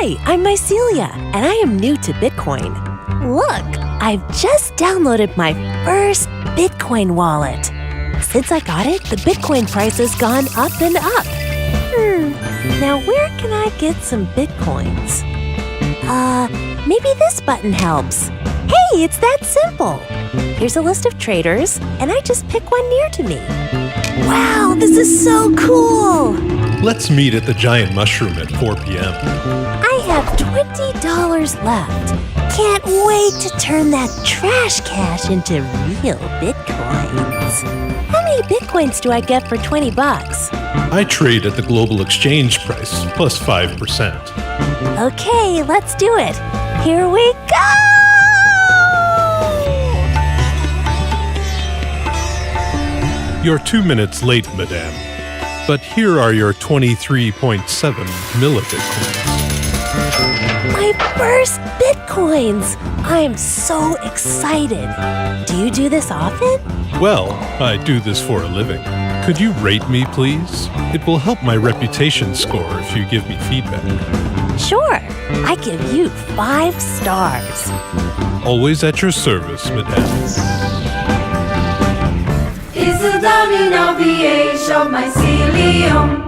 Hi, I'm Mycelia, and I am new to Bitcoin. Look, I've just downloaded my first Bitcoin wallet. Since I got it, the Bitcoin price has gone up and up. Now where can I get some Bitcoins? Maybe this button helps. Hey, it's that simple. Here's a list of traders, and I just pick one near to me. Wow, this is so cool! Let's meet at the Giant Mushroom at 4 p.m. I have $20 left. Can't wait to turn that trash cash into real Bitcoins. How many Bitcoins do I get for 20 bucks? I trade at the global exchange price, plus 5%. Okay, let's do it. Here we go! You're 2 minutes late, madame. But here are your 23.7 millibitcoins. My first Bitcoins! I'm so excited. Do you do this often? Well, I do this for a living. Could you rate me, please? It will help my reputation score if you give me feedback. Sure. I give you 5 stars. Always at your service, madame. Is the dominant VH of mycelium.